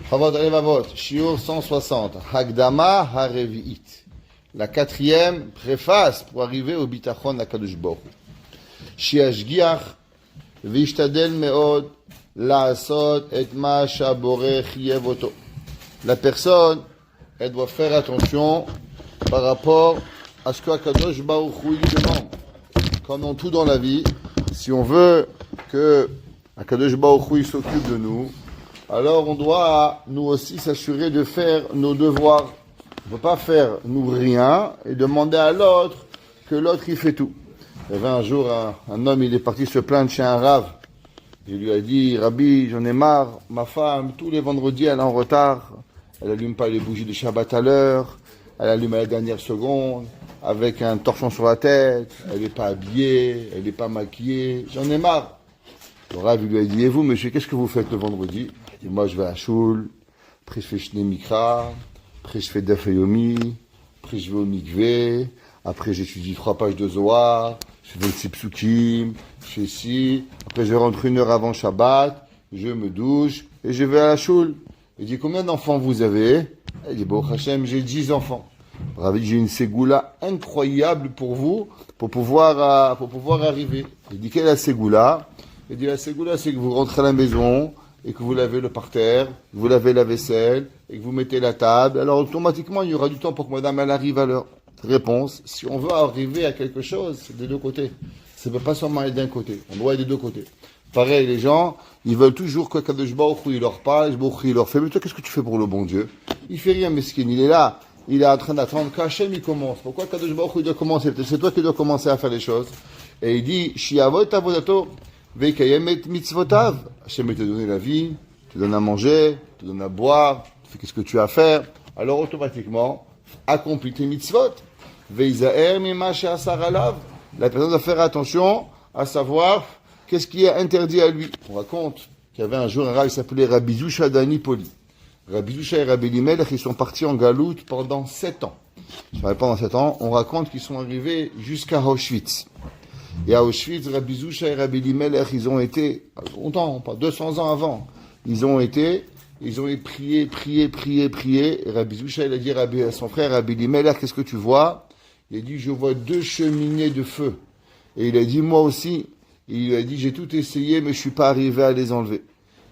Chavot Alevavot, Shiur 160, Hagdama Harevi'it. La quatrième préface pour arriver au Bitachon Akadosh Baruch Hu. Shiashgiach Vishtadel Meod La'asot et ma shaborech yevoto. La personne, elle doit faire attention par rapport à ce qu'Akadosh Baruch Hu lui demande. Comme dans tout dans la vie, si on veut que Akadosh Baruch Hu s'occupe de nous, alors on doit nous aussi s'assurer de faire nos devoirs. On ne peut pas faire nous rien et demander à l'autre que l'autre il fait tout. Il y avait un jour un homme, il est parti se plaindre chez un rave. Il lui a dit, Rabbi, j'en ai marre, ma femme, tous les vendredis elle est en retard, elle allume pas les bougies de Shabbat à l'heure, elle allume à la dernière seconde, avec un torchon sur la tête, elle n'est pas habillée, elle n'est pas maquillée, j'en ai marre. Le Rav lui a dit, et vous, monsieur, qu'est-ce que vous faites le vendredi? Il dit, moi, je vais à Shul, après je fais Shnei Mikra, après je fais Daf Yomi, après je vais au Mikvé, après j'étudie 3 pages de Zohar, je fais le Sipsukim, je fais ci, après je rentre 1 heure avant Shabbat, je me douche, et je vais à la Shul. Il dit, combien d'enfants vous avez? Il dit, bon, Hachem, j'ai 10 enfants. Rav dit, j'ai une ségoula incroyable pour vous, pour pouvoir arriver. Il dit, quelle est la ségoula? Il dit, la ségoula, c'est que vous rentrez à la maison, et que vous lavez le parterre, que vous lavez la vaisselle, et que vous mettez la table. Alors, automatiquement, il y aura du temps pour que madame, elle arrive à l'heure. Réponse, si on veut arriver à quelque chose, c'est des deux côtés. Ça ne peut pas seulement aller d'un côté. On doit aller des deux côtés. Pareil, les gens, ils veulent toujours que Kadosh Baruch Hu, il leur parle, Baruch Hu, il leur fait, mais toi, qu'est-ce que tu fais pour le bon Dieu? Il fait rien, mesquin, il est là. Il est en train d'attendre qu'Hachem, il commence. Pourquoi Kadosh Baruch Hu, il doit commencer? C'est toi qui dois commencer à faire les choses. Et il dit, Shiavot avodato, veikayemet mitzvotav. Hachem, il te donne la vie, te donne à manger, te donne à boire, tu fais qu'est-ce que tu as à faire. Alors, automatiquement, accomplis tes mitzvot. Veizaer mima she'asar alav. La personne doit faire attention à savoir qu'est-ce qui est interdit à lui. On raconte qu'il y avait un jour un rabbin qui s'appelait Rabbi Zusha d'Anipoli. Rabbi Zusha et Rabbi Limelech, ils sont partis en galoute pendant 7 ans. Pendant 7 ans, on raconte qu'ils sont arrivés jusqu'à Auschwitz. Et à Auschwitz, Rabbi Zusha et Rabbi Limelech, ils ont été, longtemps, pas 200 ans avant, ils ont prié. Et Rabbi Zusha, il a dit à son frère Rabbi Limelech, qu'est-ce que tu vois? Il a dit, je vois 2 cheminées de feu. Et il a dit, moi aussi. Et il a dit, j'ai tout essayé, mais je suis pas arrivé à les enlever.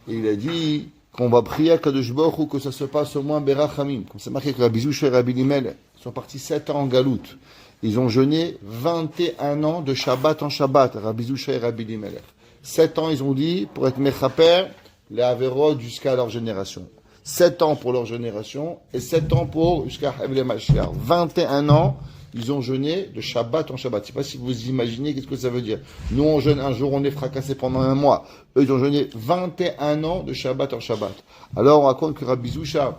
Et il a dit qu'on va prier à Kadosh Baruch Hu que ça se passe au moins Berachamim. Comme c'est marqué que Rabbi Zusha et Rabbi Limelech sont partis 7 ans en galoute. Ils ont jeûné 21 ans de Shabbat en Shabbat, Rabbi Zusha et Rabbi Limelech. 7 ans, ils ont dit, pour être Mechaper, les Averot jusqu'à leur génération. 7 ans pour leur génération, et 7 ans jusqu'à Havle Mashiach. 21 ans, ils ont jeûné de Shabbat en Shabbat. Je ne sais pas si vous imaginez qu'est-ce que ça veut dire. Nous, on jeûne un jour, on est fracassé pendant 1 mois. Eux, ils ont jeûné 21 ans de Shabbat en Shabbat. Alors, on raconte que Rabbi Zusha,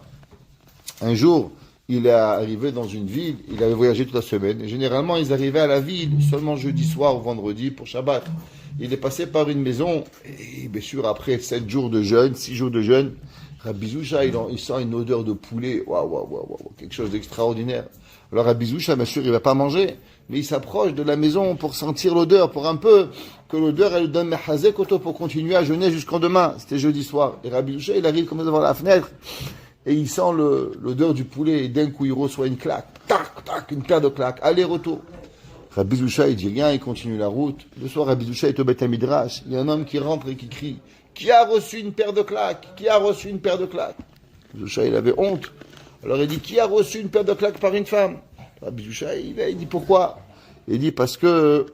un jour, il est arrivé dans une ville, il avait voyagé toute la semaine, et généralement, ils arrivaient à la ville seulement jeudi soir ou vendredi pour Shabbat. Il est passé par une maison, et bien sûr, après 7 jours de jeûne, 6 jours de jeûne, Rabbi Zusha, il sent une odeur de poulet, waouh, quelque chose d'extraordinaire. Alors Rabbi Zusha, bien sûr, il ne va pas manger, mais il s'approche de la maison pour sentir l'odeur, pour un peu que l'odeur, elle lui donne mechazek auto pour continuer à jeûner jusqu'en demain. C'était jeudi soir. Et Rabbi Zusha, il arrive comme ça devant la fenêtre, et il sent l'odeur du poulet, et d'un coup, il reçoit une claque, tac, une paire de claques, aller-retour. Rabbi Zusha, il dit rien, il continue la route. Le soir, Rabbi Zusha est au Beth Midrash. Il y a un homme qui rentre et qui crie, qui a reçu une paire de claques? Qui a reçu une paire de claques? Rabbi Zusha, il avait honte. Alors il dit, qui a reçu une paire de claques par une femme? Rabbi Zusha, il dit, pourquoi? Il dit, parce que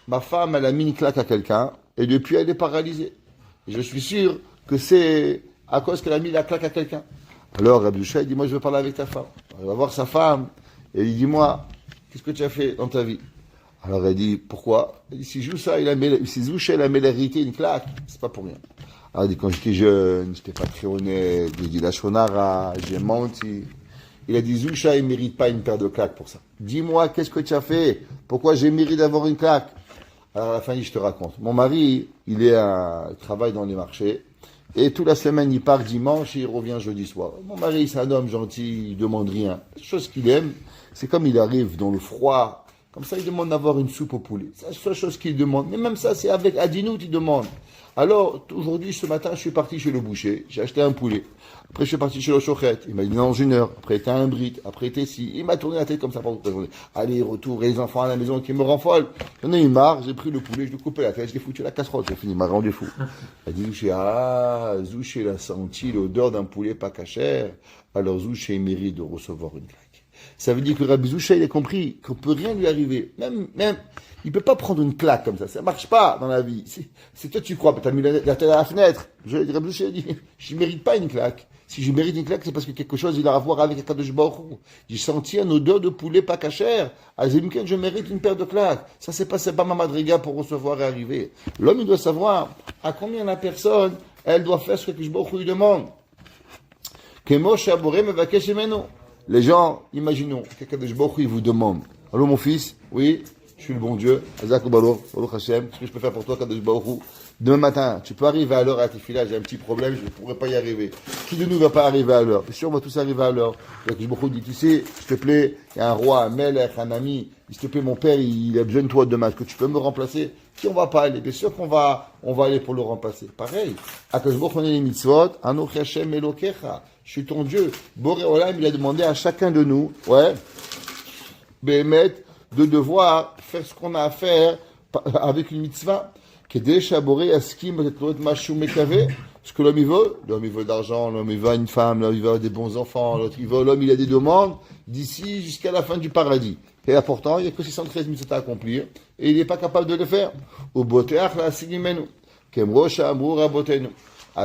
ma femme, elle a mis une claque à quelqu'un, et depuis, elle est paralysée. Et je suis sûr que c'est à cause qu'elle a mis la claque à quelqu'un. Alors Rabbi Zusha, il dit, moi, je veux parler avec ta femme. Alors, il va voir sa femme, et il dit, moi, qu'est-ce que tu as fait dans ta vie? Alors elle dit, pourquoi? Elle dit, si Zusha, il a mérité une claque, c'est pas pour rien. Alors il dit, quand j'étais jeune, j'étais pas très honnête, j'ai dit la shonara, j'ai menti. Il a dit, Zusha, il mérite pas une paire de claques pour ça. Dis-moi, qu'est-ce que tu as fait? Pourquoi j'ai mérité d'avoir une claque? Alors à la fin, je te raconte. Mon mari, il travaille dans les marchés, et toute la semaine, il part dimanche et il revient jeudi soir. Mon mari, c'est un homme gentil, il demande rien. La chose qu'il aime, c'est comme il arrive dans le froid, Comme ça, il demande d'avoir une soupe au poulet. C'est la seule chose qu'il demande. Mais même ça, c'est avec Adinout, il demande. Alors, aujourd'hui, ce matin, je suis parti chez le boucher. J'ai acheté un poulet. Après, je suis parti chez le chouchette. Il m'a dit dans 1 heure. Après, t'as un brit. Après, t'es ci. Il m'a tourné la tête comme ça pendant toute la journée. Allez, retour, et les enfants à la maison qui me rend folle. J'en ai eu marre. J'ai pris le poulet, je lui ai coupé la tête, je l'ai foutu à la casserole. C'est fini, il m'a rendu fou. Il a dit, Zouché, il a senti l'odeur d'un poulet pas cachère. Alors, Zouché, il mérite de recevoir une claque. Ça veut dire que Rabbi Zoucha, il a compris qu'on peut rien lui arriver. Même, il peut pas prendre une claque comme ça. Ça marche pas dans la vie. C'est toi, tu crois. T'as mis la tête à la fenêtre. Rabbi Zoucha a dit, je mérite pas une claque. Si je mérite une claque, c'est parce que quelque chose, il a à voir avec Akadosh Baruch Hu. J'ai senti une odeur de poulet pas cachère. À Zemken, je mérite une paire de claques. Ça, c'est pas ma madriga pour recevoir et arriver. L'homme, il doit savoir à combien la personne, elle doit faire ce que Akadosh Baruch Hu lui demande. Kemo Shaboré me vakesh emeno. Les gens, imaginons, qu'Akadosh Baruch Hu, il vous demande, allô mon fils, oui, je suis le bon Dieu, Azak Obalo, Baruch Hashem, qu'est-ce que je peux faire pour toi, Akadosh Baruch Hu? Demain matin, tu peux arriver à l'heure à tes filles, j'ai un petit problème, je ne pourrai pas y arriver. Qui de nous va pas arriver à l'heure? Bien sûr, on va tous arriver à l'heure. Akadosh Baruch Hu dit, tu sais, s'il te plaît, il y a un roi, un melech, un ami, s'il te plaît, mon père, il a besoin de toi demain, est-ce que tu peux me remplacer? Si on va pas aller, bien sûr qu'on va aller pour le remplacer. Pareil, Akadosh Baruch Hu, on est les mitzvot, Anoch Hashem Elokecha. Je suis ton Dieu. Boré Olam, il a demandé à chacun de nous, Béhémet, de devoir faire ce qu'on a à faire avec une mitzvah. Parce que l'homme il veut de l'argent, l'homme il veut une femme, l'homme il veut des bons enfants, l'homme il a des demandes d'ici jusqu'à la fin du paradis. Et là pourtant, il n'y a que 613 mitzvot à accomplir et il n'est pas capable de le faire. Au boteach la sigimenu, kemrosh amrou rabotenu. Tu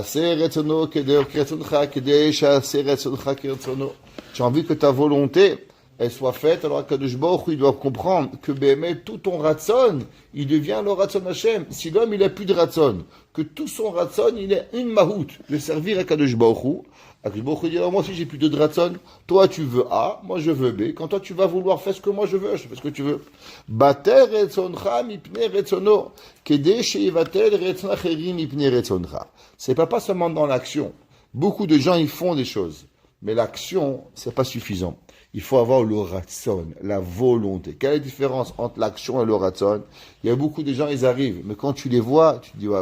as envie que ta volonté, elle soit faite, alors Akadosh Baruch Hu, il doit comprendre que tout ton ratson, il devient le ratson Hashem. Si l'homme, il n'a plus de ratson, que tout son ratson, il est une mahout, de servir Akadosh Baruch Hu. Akadosh Baruch Hu dit, alors moi aussi j'ai plus de ratson, toi tu veux A, moi je veux B. Quand toi tu vas vouloir faire ce que moi je veux, je fais ce que tu veux. Bater retzoncha mipne retzono, kede sheivatel retzon acherim mipne retzoncha. C'est pas seulement dans l'action. Beaucoup de gens, ils font des choses. Mais l'action, c'est pas suffisant. Il faut avoir le ratson, la volonté. Quelle est la différence entre l'action et le ratson? Il y a beaucoup de gens, ils arrivent. Mais quand tu les vois, tu te dis, ouais.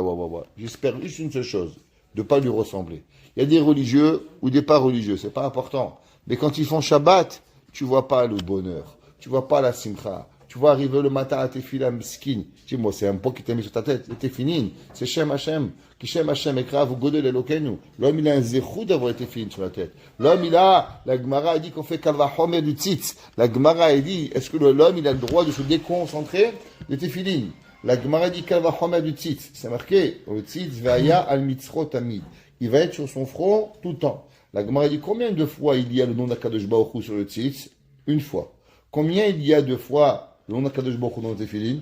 J'espère juste une seule chose, de pas lui ressembler. Il y a des religieux ou des pas religieux, c'est pas important. Mais quand ils font Shabbat, tu vois pas le bonheur. Tu vois pas la simcha. Tu vois arriver le matin à tes filles skin. Dis-moi, c'est un pot qui t'a mis sur ta tête. T'es fini. C'est Shem Hashem. Qui Shem Hashem ekra vous godel elokenu. L'homme, il a un zéchou d'avoir été fini sur la tête. L'homme, la Gemara a dit qu'on fait kalvachomer du tzitz. La Gemara a dit, est-ce que l'homme, il a le droit de se déconcentrer de tes filines? La Gemara dit kalvachomer du tzitz. C'est marqué, le tzitz ve'aya al mitzrot tamid. Il va être sur son front tout le temps. La Gemara dit combien de fois il y a le nom d'Akadosh Baruch Hu sur le tzitz? Une fois. Combien il y a de fois le nom d'Akadosh Baruch Hu dans tes filines?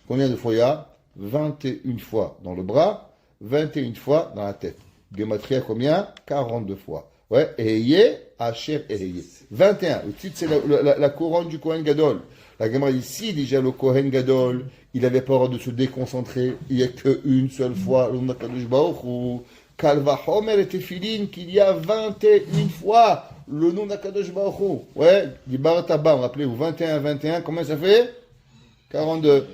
Combien de fois il y a? 21 fois dans le bras, 21 fois dans la tête. Gematria combien? 42 fois. Ouais, Eheye, Asher Eheye. 21. Le titre, c'est la couronne du Kohen Gadol. La Gemara dit, si déjà le Kohen Gadol, il avait peur de se déconcentrer, il n'y a qu'une seule fois le nom d'Akadosh Baruch Hu. Kalva Homer et Tefilin, qu'il y a 21 fois le nom d'Akadosh Baruch Hu. Ouais, Dibarta Bam, rappelez-vous, 21, combien ça fait? 42,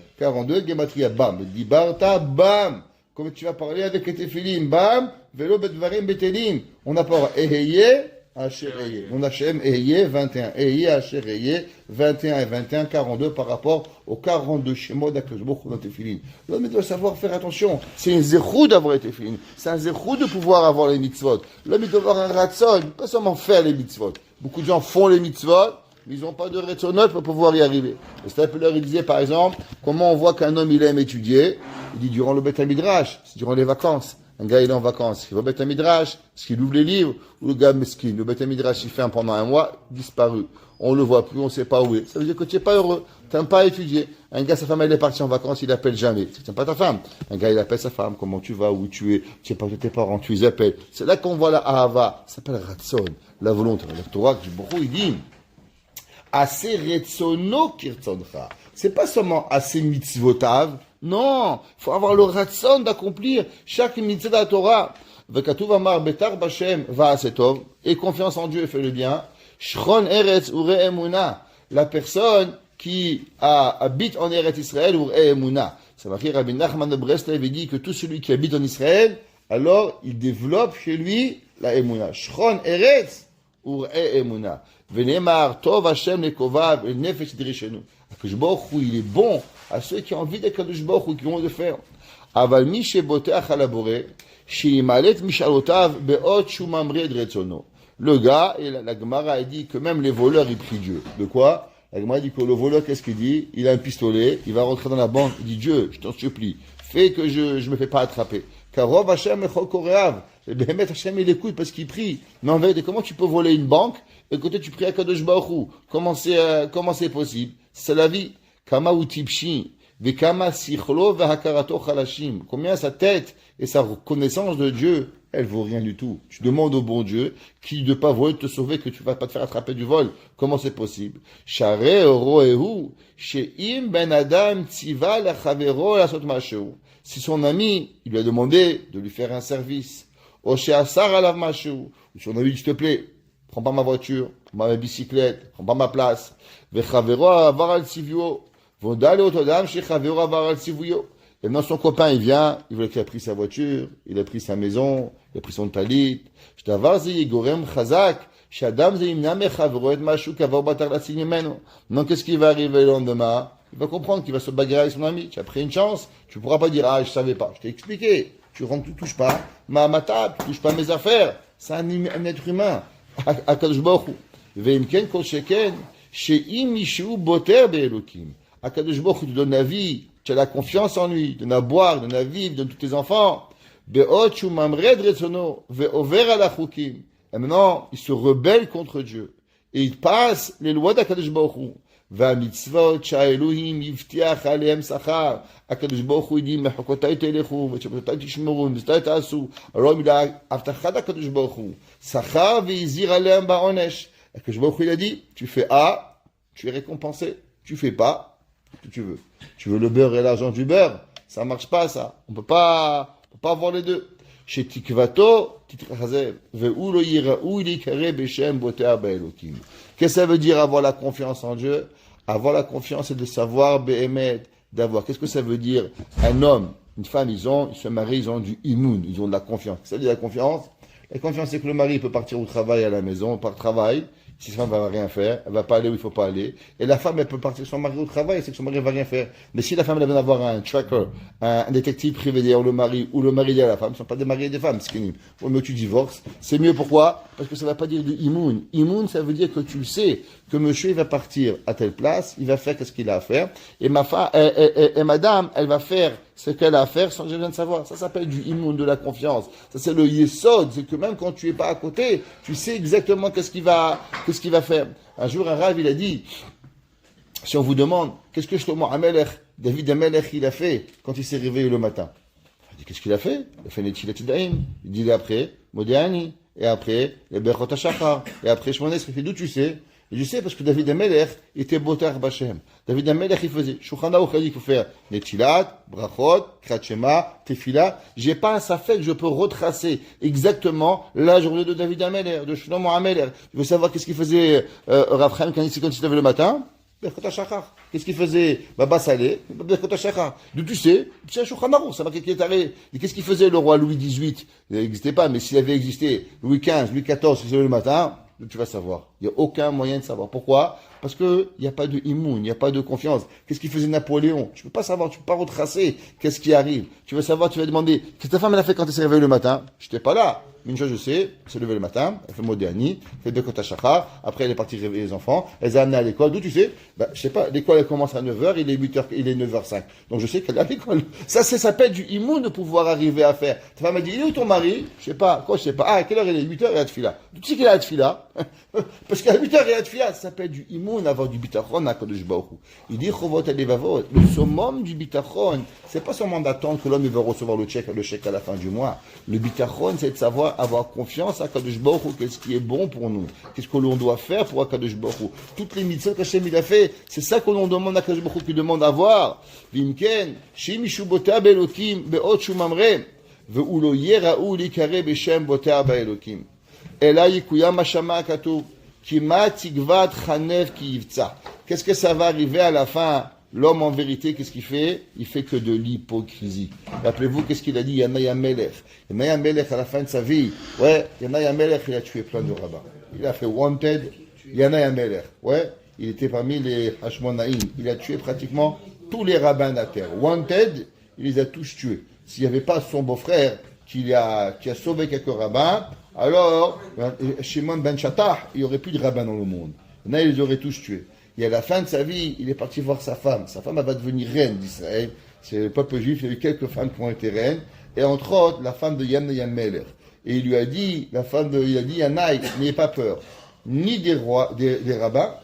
Gematria Bam. Dibarta Bam. Comme tu vas parler avec tes Tefilin, Bam, Velo Betvarim Betelim. On a pas Eheye, Asher Eheye. On a Hashem Eheye, 21. Eheye, Asher Eheye, 21 et 21, 42 par rapport aux 42 schémas d'Akadosh Baruch Hu dans tes Tefilin. L'homme doit savoir faire attention. C'est un zéchou d'avoir été Tefilin. C'est un zéchou de pouvoir avoir les mitzvot. L'homme doit avoir un ratson, pas seulement faire les mitzvot. Beaucoup de gens font les mitzvot, mais ils n'ont pas de ratsonot pour pouvoir y arriver. Le Stapler, il disait par exemple, comment on voit qu'un homme il aime étudier? Il dit durant le Beth Midrash, c'est durant les vacances. Un gars il est en vacances, il va au Beth Midrash, est-ce qu'il ouvre les livres? Ou le gars mesquin, le Beth Midrash il ferme pendant un mois, disparu. On le voit plus, on ne sait pas où il est. Ça veut dire que tu n'es pas heureux, tu n'aimes pas étudier. Un gars, sa femme elle est partie en vacances, il l'appelle jamais. Tu n'aimes pas ta femme. Un gars il appelle sa femme, comment tu vas, où tu es, tu sais pas où tes parents, tu les appelles. C'est là qu'on voit la ahava, ça s'appelle ratson, la volonté. Le Torah, du Borou, il dit, assez retsono kirtzoncha. C'est pas seulement assez mitzvotav. Non, il faut avoir le ratson d'accomplir chaque mitzvah de la Torah. Vekatuv amar betar bashem va'asetov. Et confiance en Dieu et fait le bien. Shron eretz ure emuna. La personne qui habite en Eretz Israël ou Emuna. Ça va dire Rabbi Nachman de Breslev dit que tout celui qui habite en Israël, alors il développe chez lui la Emuna. Shron Eretz ou Emuna. Venemar Tov Hashem Lekovav El Nefesh Dirishenu. Akadosh Baruch Hu, il est bon à ceux qui ont envie d'Akadosh Baruch Hu, qui vont le faire. Aval mi sheboteach al Boré, sheimalet mishalotav beot shumamre dretzono. Le gars, et la Gemara a dit que même les voleurs, ils prient Dieu. De quoi? La Gemara dit que le voleur, qu'est-ce qu'il dit? Il a un pistolet, il va rentrer dans la banque, il dit Dieu, je t'en supplie, fais que je me fais pas attraper. Car Rov Hashem echol koreav. Le Behemet Hashem, il écoute parce qu'il prie. Mais en vérité, comment tu peux voler une banque et côté tu pries à Kadosh Baruch Hu? Comment c'est possible? C'est la vie. Kama utipshi. Vekama sichlo vehakarato chalashim. Combien sa tête et sa reconnaissance de Dieu, elle vaut rien du tout. Tu demandes au bon Dieu qui ne pas voler te sauver, que tu vas pas te faire attraper du vol. Comment c'est possible? Share roehu she'im ben adam tziva lachavero lasot masheu. Si son ami, il lui a demandé de lui faire un service, ou son ami dit, s'il te plaît, prends pas ma voiture, prends pas ma bicyclette, prends pas ma place. Et maintenant son copain, il vient, il veut qu'il a pris sa voiture, il a pris sa maison, il a pris son talit. Donc qu'est-ce qui va arriver le lendemain? Il va comprendre qu'il va se bagarrer avec son ami. Tu as pris une chance, tu ne pourras pas dire, ah, je savais pas. Je t'ai expliqué. Tu rentres, tu touches pas ma table, tu touches pas mes affaires. C'est un être humain. Akadosh Baruch Hu. Veimken kol sheken, she'im mishu boter be'elokim. Akadosh Baruch Hu te donne la vie, tu as la confiance en lui, donne à boire, donne à vivre, donne tous tes enfants. Be'ot shu mamred retzono, ve'over ala chukim. Et maintenant, il se rebelle contre Dieu. Et il passe les lois d'Akadosh Baruch Hu. והמצוות שהאלוהים הבטיח עליהם שכר, הקדוש ברוך הוא יגיד מחוקותיי תלכו ושבתותיי תשמרו ומצוותיי תעשו. הלוא מילה הבטחת הקדוש ברוך הוא שכר והזהיר עליהם בעונש. הקדוש ברוך הוא dit, tu fais A, tu es récompensé, tu fais pas ce que tu veux le beurre et l'argent du beurre, ça marche pas ça, on peut pas avoir les deux. שתקוותו תתרחזב, והוא לא יראו להיקרא בשם בוטח באלוקים. Qu'est-ce que ça veut dire avoir la confiance en Dieu? Avoir la confiance, c'est de savoir béhémet, d'avoir. Qu'est-ce que ça veut dire? Un homme, une femme, ils se marient, ils ont du immun, ils ont de la confiance. Ça veut dire la confiance? La confiance, c'est que le mari peut partir au travail, à la maison, par travail. Si sa femme va rien faire, elle va pas aller où il faut pas aller. Et la femme, elle peut partir son mari au travail, c'est que son mari va rien faire. Mais si la femme, elle a besoin d'avoir un tracker, un détective privé derrière le mari, ou le mari derrière la femme, ce ne sont pas des maris et des femmes, c'est qu'il vaut mieux que tu divorces. C'est mieux pourquoi? Parce que ça ne va pas dire du immun. Immun, ça veut dire que tu sais que monsieur, il va partir à telle place, il va faire ce qu'il a à faire, et madame, elle va faire ce qu'elle a à faire sans que je vienne de savoir. Ça s'appelle du immun, de la confiance. Ça, c'est le yesod. C'est que même quand tu es pas à côté, tu sais exactement qu'est-ce qu'il va faire. Un jour, un rav, il a dit, si on vous demande, qu'est-ce que Shlomo Amelech, David Amelech, il a fait quand il s'est réveillé le matin? Il dit, qu'est-ce qu'il a fait? Il a fait Netilat Yadayim. Il dit, après, Modéani. Et après, les Berchot HaShachar. Et après, Shmones, il fait, d'où tu sais? Et je sais parce que David Amelech était botar Bachem. David Amelech, il faisait Shulchan Aruch, il faut faire Netilat, Brachot, Kriyat Shema, Tefila. J'ai pas un safek que je peux retracer exactement la journée de David Amelech, de Shlomo Amelech. Tu veux savoir qu'est-ce qu'il faisait Rav Chaim quand il s'est levé le matin? Berchot HaShachar. Qu'est-ce qu'il faisait Baba Saleh, Berchot HaShachar. D'où tu sais Shulchan Aruch, ça va qu'il est arrivé. Et qu'est-ce qu'il faisait le roi Louis XVIII? Il n'existait pas, mais s'il avait existé, Louis XV, Louis XIV, il s'est levé le matin, tu vas savoir. Il n'y a aucun moyen de savoir. Pourquoi? Parce que il n'y a pas de immun, il n'y a pas de confiance. Qu'est-ce qu'il faisait Napoléon? Tu peux pas savoir, tu peux pas retracer qu'est-ce qui arrive. Tu veux savoir, tu vas demander, qu'est-ce que ta femme elle a fait quand elle s'est réveillée le matin? Je n'étais pas là. Une chose je sais, elle s'est levée le matin, elle fait Modéani, elle fait Berchot HaShachar, après elle est partie réveiller les enfants, elle les a amenés à l'école. D'où tu sais? Je sais pas, l'école elle commence à 9h, il est 8h, il est 9h05. Donc je sais qu'elle est à l'école. Ça s'appelle du immun de pouvoir arriver à faire. Ta femme m'a dit, il est où ton mari? Je sais pas. Quoi, je sais pas. Ah, à quelle heure il est? 8h, il est à Tfila. D'où tu sais qu'il est à Tfila? Parce qu'à 8h, il est à Tfila. Ça s'appelle du immun, avoir du bitachon à Kadosh Baruch Hu. Il dit, Chovot Alevavot. Le summum du bitachon, c'est pas seulement d'attendre que l'homme va recevoir le chèque à la fin du mois. Le bitachon, c'est de savoir avoir confiance à Kadosh Baruch Hu, qu'est-ce qui est bon pour nous, qu'est-ce que l'on doit faire pour Kadosh Baruch Hu. Toutes les mitzvot qu'Hashem il a fait, c'est ça que l'on demande à Kadosh Baruch Hu, qui demande à voir. Vimken, shimishu bota be'elokim be'ot shumamre, ve'u lo yera'u likare b'shem bota be'elokim. Ela yikuyam hashama katuv, Kima tigvat chanev ki yivtsa. Qu'est-ce que ça va arriver à la fin? L'homme, en vérité, qu'est-ce qu'il fait? Il fait que de l'hypocrisie. Rappelez-vous, qu'est-ce qu'il a dit? Yanaï Amelech. Yanaï Amelech, à la fin de sa vie, ouais, Yanaï Amelech, il a tué plein de rabbins. Il a fait wanted, Yanaï Amelech. Ouais, il était parmi les Hashmonaïm. Il a tué pratiquement tous les rabbins de la terre. Wanted, il les a tous tués. S'il n'y avait pas son beau-frère qui a sauvé quelques rabbins, alors, Shimon ben Shattah, il n'y aurait plus de rabbins dans le monde. Là, ils les auraient tous tués. Et à la fin de sa vie, il est parti voir sa femme. Sa femme, elle va devenir reine d'Israël. C'est le peuple juif, il y a eu quelques femmes qui ont été reines. Et entre autres, la femme de Yanaï Amelech. Et il lui a dit, il a dit, Yanaï, n'ayez pas peur. Ni des rois, des rabbins,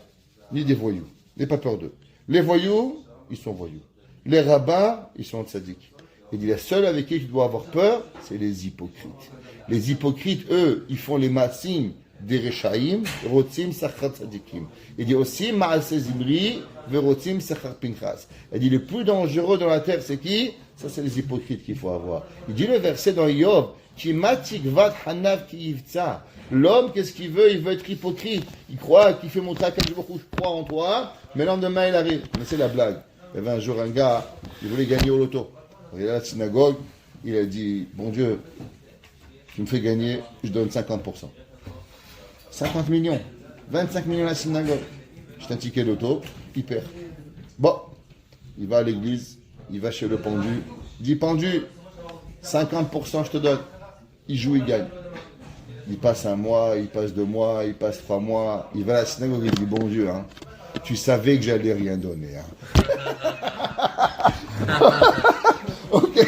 ni des voyous. N'ayez pas peur d'eux. Les voyous, ils sont voyous. Les rabbins, ils sont tzaddik. Il dit, la seule avec qui tu dois avoir peur, c'est les hypocrites. Les hypocrites, eux, ils font les massim des Rechaim, Rotzim Sachar Tzadikim. Il dit aussi Ma'aseh Zimri, Verotzim Sachar Pinchas. Il dit le plus dangereux dans la terre, c'est qui? Ça, c'est les hypocrites qu'il faut avoir. Il dit le verset dans Yov, Ki matikvat hanav ki yivtsa. L'homme, qu'est-ce qu'il veut? Il veut être hypocrite. Il croit qu'il fait monter à je crois en toi, mais le lendemain, il arrive. Mais c'est la blague. Il y avait un jour un gars, il voulait gagner au loto. Il est à la synagogue, il a dit, bon Dieu, tu me fais gagner, je donne 50%. 50 millions, 25 millions à la synagogue. J'ai un ticket d'auto, il perd. Bon, il va à l'église, il va chez le pendu, il dit pendu, 50% je te donne. Il joue, il gagne. Il passe un mois, il passe 2 mois, il passe 3 mois, il va à la synagogue, il dit bon Dieu, hein, tu savais que j'allais rien donner. Hein. Ok,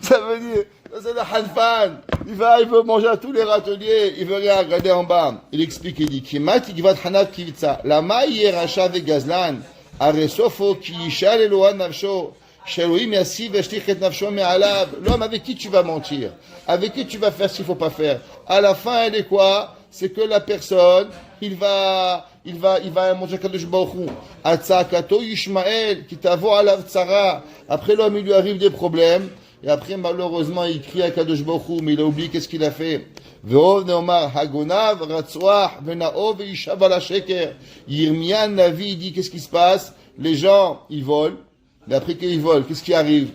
ça veut dire, c'est le hanfan. Il veut manger à tous les râteliers, il veut rien regarder en bas. Il explique, il dit, Kimat Igvat Hanaf Kivitsa, Lama Yeracha Vegazlan, Aresofo Kiyishal Elohan Navsho, Sheloim Yassi Veshtichet Navsho Me'alav. L'homme avec qui tu vas mentir, avec qui tu vas faire ce qu'il ne faut pas faire. À la fin, elle est quoi? C'est que la personne, il va manger Kadosh Baruch Hu. Atzakato Yishmael, Kitavo Alav Tzara. Après l'homme, il lui arrive des problèmes. Et après, malheureusement, il crie à Kadosh Baruch Hu, mais il a oublié qu'est-ce qu'il a fait. Ve'ov neomar hagonav ratzouach ve'na'ov ve'ishav ala sheker. Yirmia Navi, il dit qu'est-ce qui se passe? Les gens, ils volent. Mais après qu'ils volent, qu'est-ce qui arrive?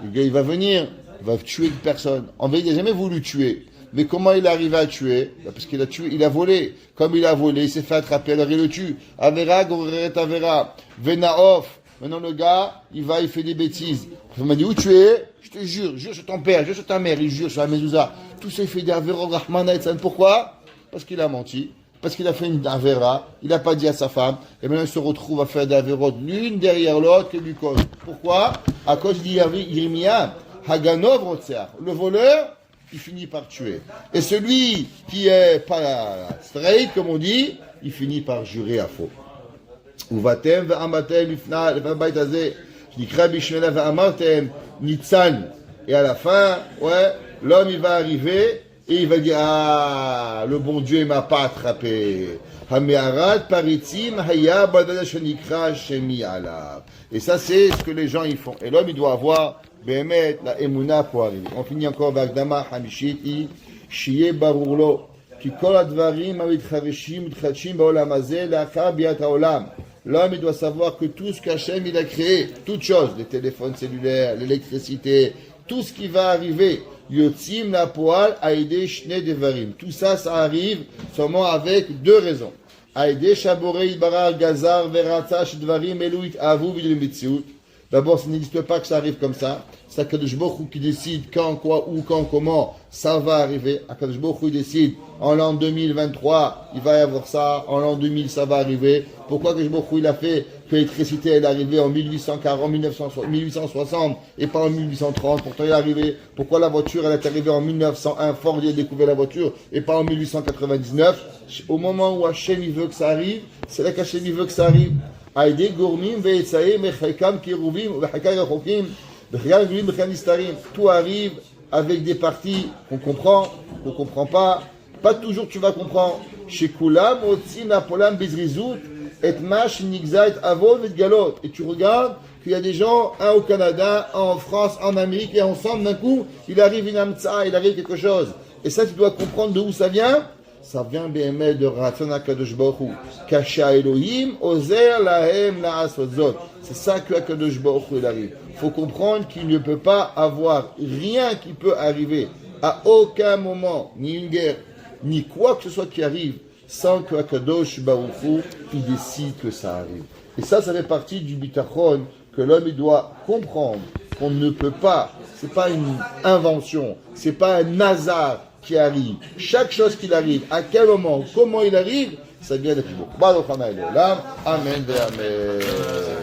Le gars, il va venir, il va tuer une personne. En vérité, il n'a jamais voulu tuer. Mais comment il arrive à tuer? Parce qu'il a tué, il a volé. Comme il a volé, il s'est fait attraper, alors il le tue. Avera, goreret, avera. Venaof. Maintenant, le gars, il fait des bêtises. Il m'a dit, où tu es? Je te jure sur ton père, jure sur ta mère, il jure sur la mezouza. Tout ça, il fait des avera, rahmana et pourquoi? Parce qu'il a menti. Parce qu'il a fait une avera, il n'a pas dit à sa femme, et maintenant il se retrouve à faire des avérotes l'une derrière l'autre et lui cause. Pourquoi? À cause d'Yirmia, Haganov Rotseach. Le voleur, il finit par tuer. Et celui qui est pas straight, comme on dit, il finit par jurer à faux. Uvatem ve'amatem ifna levabayt hazeh, nikra bishmela ve'amartem nitzan. Et à la fin, ouais, l'homme il va arriver, et il va dire, ah, le bon Dieu, il m'a pas attrapé. Et ça, c'est ce que les gens, ils font. Et l'homme, il doit avoir, bémet, la émouna pour arriver. On finit encore, Vagdama, Hamishiti, Shiye Barurlo, qui kol advarim, amitchaveshim, utchachim, baolam hazeh, lachar biat haolam. L'homme, il doit savoir que tout ce qu'Hachem, il a créé, toutes choses, les téléphones cellulaires, l'électricité, tout ce qui va arriver, Yotzim la poal aïdé shne devarim. Tout ça, ça arrive seulement avec 2 raisons. Aïdé shaborei barar gazar veratza shedvarim eluit avu vidrim mitziut. D'abord, ça n'existe pas que ça arrive comme ça. C'est Akadosh Baruch Hu qui décide quand, quoi, où, quand, comment ça va arriver. Akadosh Baruch Hu décide en l'an 2023, il va y avoir ça. En l'an 2000, ça va arriver. Pourquoi Akadosh Baruch Hu il a fait que l'électricité elle est arrivée en 1840, 1860 et pas en 1830? Pourtant, il est arrivé. Pourquoi la voiture elle est arrivée en 1901? Ford il a découvert la voiture et pas en 1899. Au moment où Hachem il veut que ça arrive, c'est là qu'Hachem il veut que ça arrive. Tout arrive avec des parties qu'on comprend pas. Pas toujours tu vas comprendre. Chez Kulam, Napolam, Bezrizout, et Mash, Nixait, Avon, et Galot. Et tu regardes qu'il y a des gens, un au Canada, un en France, en Amérique, et ensemble, d'un coup, il arrive une amtsa, il arrive quelque chose. Et ça, tu dois comprendre d'où ça vient. ça vient bien de Ratzon HaKadosh Baruch Hu. Kasha Elohim ozer lahem la'asot zot. C'est ça que HaKadosh Baruch Hu il arrive. Il faut comprendre qu'il ne peut pas avoir rien qui peut arriver à aucun moment, ni une guerre, ni quoi que ce soit qui arrive, sans que HaKadosh Baruch Hu il décide que ça arrive. Et ça fait partie du bitachon que l'homme il doit comprendre qu'on ne peut pas, c'est pas une invention, c'est pas un hasard qui arrive. Chaque chose qui arrive, à quel moment, comment il arrive, ça vient de plus beau. Baruch Hanai Leolam. Amen ve Amen.